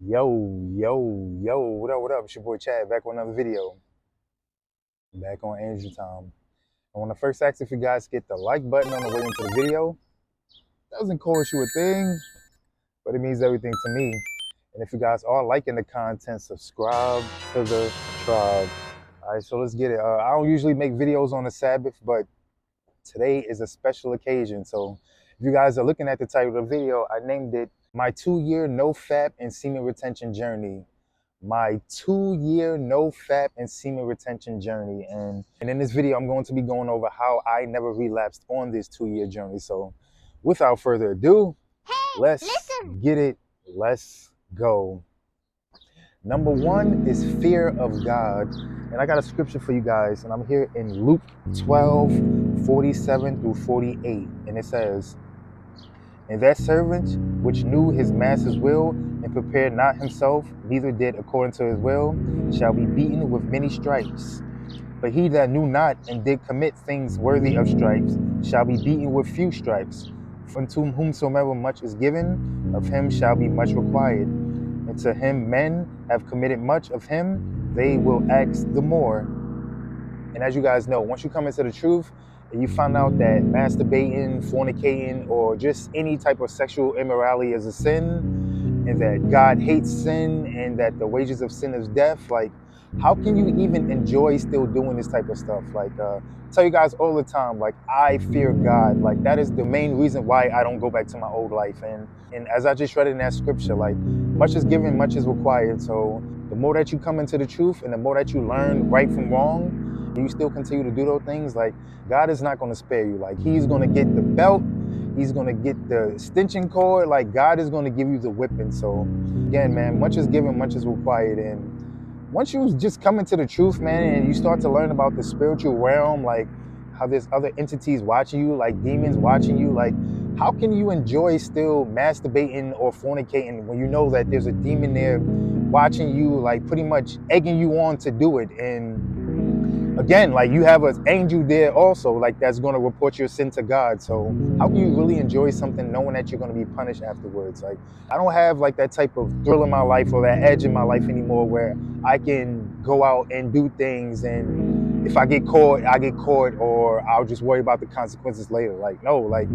Yo, what up? It's your boy Chad back with another video. Back on Angel Time. I want to first ask if you guys get the like button on the way into the video. Doesn't cost you a thing, but it means everything to me. And if you guys are liking the content, subscribe to the tribe. All right, so let's get it. I don't usually make videos on the Sabbath, but today is a special occasion. So if you guys are looking at the title of the video, I named it My 2-Year No Fap and Semen Retention Journey. My 2-year no fap and semen retention journey. And in this video, I'm going to be going over how I never relapsed on this 2-year journey. So without further ado, let's get it. Let's go. Number one is fear of God. And I got a scripture for you guys. And I'm here in Luke 12:47 through 48. And it says, "And that servant which knew his master's will and prepared not himself, neither did according to his will, shall be beaten with many stripes. But he that knew not and did commit things worthy of stripes shall be beaten with few stripes. For unto whomsoever much is given, of him shall be much required. And to him men have committed much, of him they will ask the more." And as you guys know, once you come into the truth, and you find out that masturbating, fornicating, or just any type of sexual immorality is a sin, and that God hates sin, and that the wages of sin is death, like, how can you even enjoy still doing this type of stuff? Like, I tell you guys all the time, like, I fear God. Like, that is the main reason why I don't go back to my old life. And as I just read in that scripture, like, much is given, much is required. So the more that you come into the truth, and the more that you learn right from wrong, you still continue to do those things, like, God is not going to spare you. Like, he's going to get the belt, he's going to get the extension cord, like, God is going to give you the whipping. So again, man, much is given, much is required. And once you just come into the truth, man, and you start to learn about the spiritual realm, like how there's other entities watching you, like demons watching you, like, how can you enjoy still masturbating or fornicating when you know that there's a demon there watching you, like pretty much egging you on to do it? And again, like, you have an angel there also, like, that's going to report your sin to God. So how can you really enjoy something knowing that you're going to be punished afterwards? Like, I don't have like that type of thrill in my life or that edge in my life anymore where I can go out and do things, and if I get caught, I get caught, or I'll just worry about the consequences later. Like, no, like,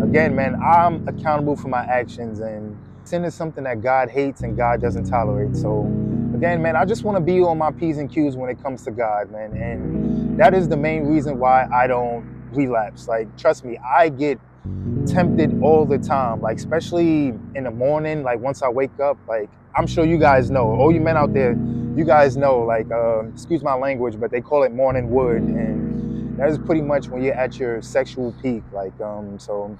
again, man, I'm accountable for my actions, and sin is something that God hates and God doesn't tolerate. So again, man, I just want to be on my P's and Q's when it comes to God, man. And that is the main reason why I don't relapse. Like, trust me, I get tempted all the time, like, especially in the morning, like, once I wake up. Like, I'm sure you guys know, all you men out there, you guys know, like, excuse my language, but they call it morning wood. And that is pretty much when you're at your sexual peak. Like, so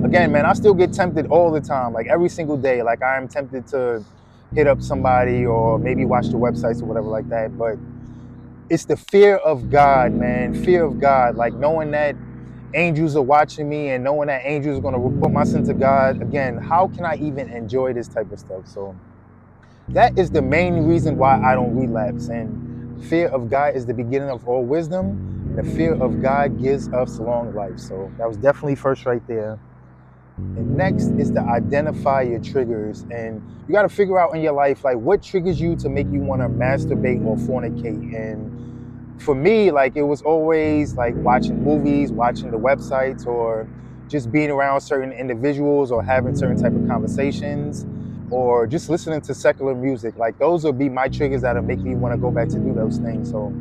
again, man, I still get tempted all the time, like every single day. Like, I am tempted to hit up somebody or maybe watch the websites or whatever like that. But it's the fear of God, man. Fear of God. Like, knowing that angels are watching me and knowing that angels are going to report my sin to God. Again, how can I even enjoy this type of stuff? So that is the main reason why I don't relapse. And fear of God is the beginning of all wisdom. And the fear of God gives us long life. So that was definitely first right there. And next is to identify your triggers. And you got to figure out in your life, like, what triggers you to make you want to masturbate or fornicate. And for me, like, it was always like watching movies, watching the websites, or just being around certain individuals, or having certain type of conversations, or just listening to secular music. Like, those would be my triggers that'll make me want to go back to do those things. So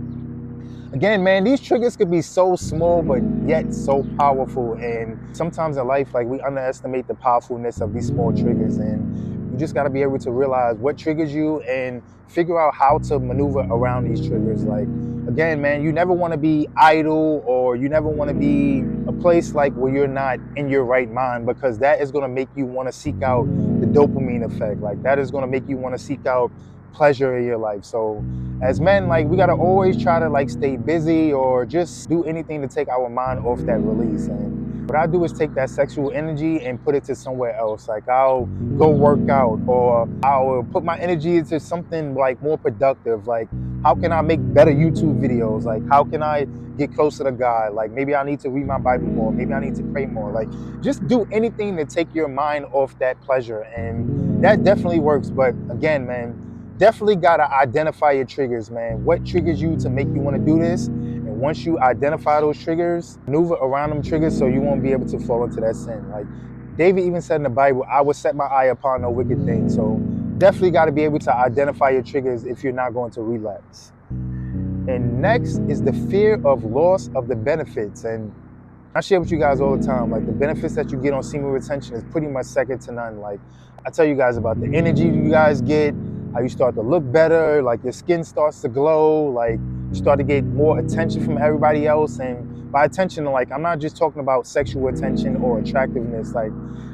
again, man, these triggers could be so small, but yet so powerful. And sometimes in life, like, we underestimate the powerfulness of these small triggers. And you just got to be able to realize what triggers you and figure out how to maneuver around these triggers. Like, again, man, you never want to be idle, or you never want to be a place like where you're not in your right mind, because that is going to make you want to seek out the dopamine effect. Like, that is going to make you want to seek out pleasure in your life. So as men, like, we got to always try to, like, stay busy or just do anything to take our mind off that release. And what I do is take that sexual energy and put it to somewhere else. Like, I'll go work out, or I'll put my energy into something like more productive. Like, how can I make better YouTube videos? Like, how can I get closer to God? Like, maybe I need to read my Bible more. Maybe I need to pray more. Like, just do anything to take your mind off that pleasure. And that definitely works. But again, man, definitely gotta identify your triggers, man. What triggers you to make you want to do this? And once you identify those triggers, maneuver around them triggers so you won't be able to fall into that sin. Like David even said in the Bible, I will set my eye upon no wicked thing. So definitely got to be able to identify your triggers if you're not going to relapse. And next is the fear of loss of the benefits. And I share with you guys all the time, like the benefits that you get on semen retention is pretty much second to none. Like I tell you guys about the energy you guys get, how you start to look better, like your skin starts to glow, like you start to get more attention from everybody else. And by attention, like I'm not just talking about sexual attention or attractiveness, like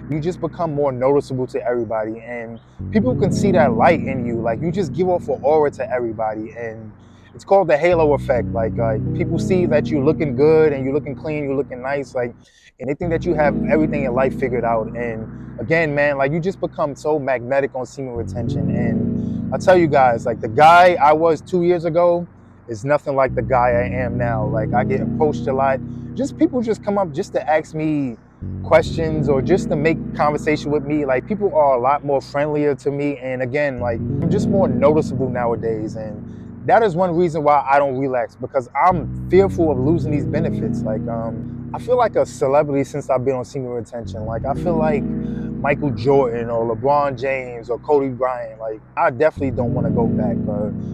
you just become more noticeable to everybody and people can see that light in you. Like you just give off an aura to everybody, and it's called the halo effect. Like people see that you're looking good and you're looking clean, you're looking nice, like, and they think that you have everything in life figured out. And again, man, like you just become so magnetic on semen retention. And I tell you guys, like the guy I was 2 years ago is nothing like the guy I am now. Like I get approached a lot. Just people just come up just to ask me questions or just to make conversation with me. Like people are a lot more friendlier to me. And again, like I'm just more noticeable nowadays. And that is one reason why I don't relax, because I'm fearful of losing these benefits. Like I feel like a celebrity since I've been on semen retention. Like I feel like Michael Jordan or LeBron James or Kobe Bryant. Like I definitely don't want to go back.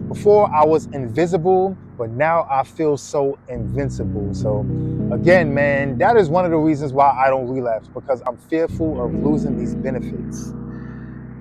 Before I was invisible, but now I feel so invincible. So again, man, that is one of the reasons why I don't relapse, because I'm fearful of losing these benefits.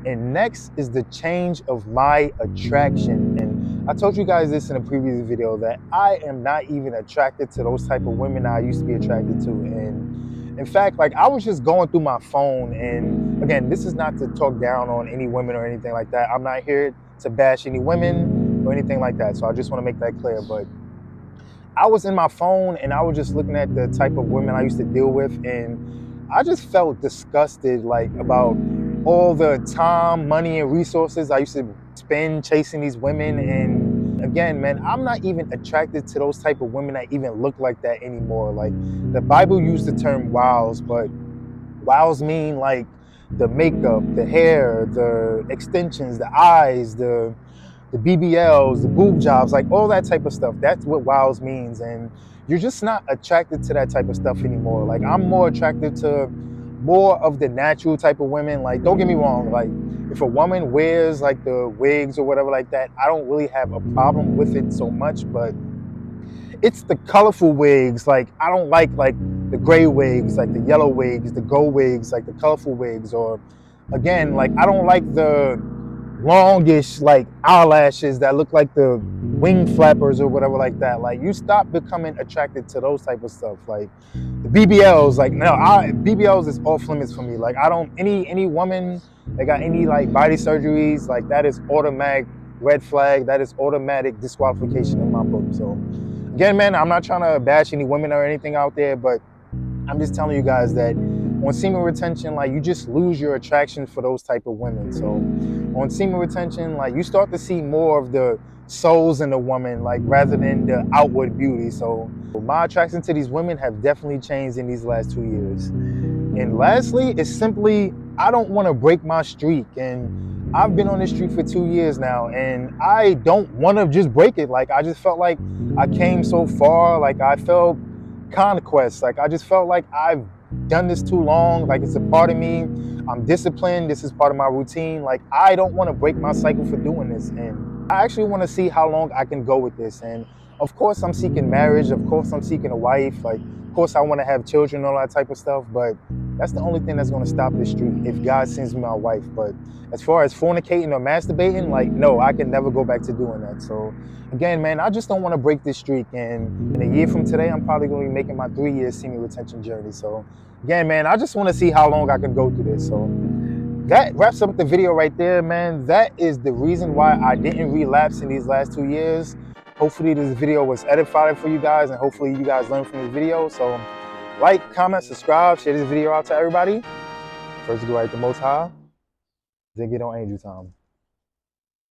And next is the change of my attraction. And I told you guys this in a previous video that I am not even attracted to those type of women I used to be attracted to. And in fact, like I was just going through my phone, and again, this is not to talk down on any women or anything like that. I'm not here to bash any women or anything like that. So I just want to make that clear. But I was in my phone and I was just looking at the type of women I used to deal with, and I just felt disgusted, like about all the time, money, and resources I used to spend chasing these women. And again, man, I'm not even attracted to those type of women that even look like that anymore. Like the Bible used the term wows, but wows mean like the makeup, the hair, the extensions, the eyes, the BBLs, the boob jobs, like all that type of stuff. That's what wows means. And you're just not attracted to that type of stuff anymore. Like I'm more attracted to more of the natural type of women. Like don't get me wrong, like if a woman wears like the wigs or whatever like that, I don't really have a problem with it so much. But it's the colorful wigs. Like I don't like the gray wigs, like the yellow wigs, the gold wigs, like the colorful wigs. Or again, like I don't like the longish like eyelashes that look like the wing flappers or whatever like that. Like you stop becoming attracted to those type of stuff. Like the BBLs, like no, BBLs is off limits for me. Like I don't, any woman that got any like body surgeries, like that is automatic red flag. That is automatic disqualification in my book. So again, man, I'm not trying to bash any women or anything out there, but I'm just telling you guys that on semen retention, like you just lose your attraction for those type of women. So on semen retention, like you start to see more of the souls in the woman, like rather than the outward beauty. So my attraction to these women have definitely changed in these last 2 years. And lastly, it's simply, I don't want to break my streak. And I've been on this streak for 2 years now, and I don't want to just break it. Like I just felt like I came so far. Like I felt conquest. Like I just felt like I've done this too long. Like it's a part of me. I'm disciplined. This is part of my routine. Like I don't want to break my cycle for doing this. And I actually want to see how long I can go with this. And of course I'm seeking marriage. Of course I'm seeking a wife. Like of course I want to have children and all that type of stuff. But that's the only thing that's going to stop this streak if God sends me my wife. But as far as fornicating or masturbating, like no, I can never go back to doing that. So again, man, I just don't want to break this streak. And in a year from today, I'm probably going to be making my 3-year semen retention journey. So again, man, I just want to see how long I can go through this. So that wraps up the video right there, man. That is the reason why I didn't relapse in these last 2 years. Hopefully this video was edifying for you guys, and hopefully you guys learned from this video. So like, comment, subscribe, share this video out to everybody. First, go right to Most High, then get on Angel Time.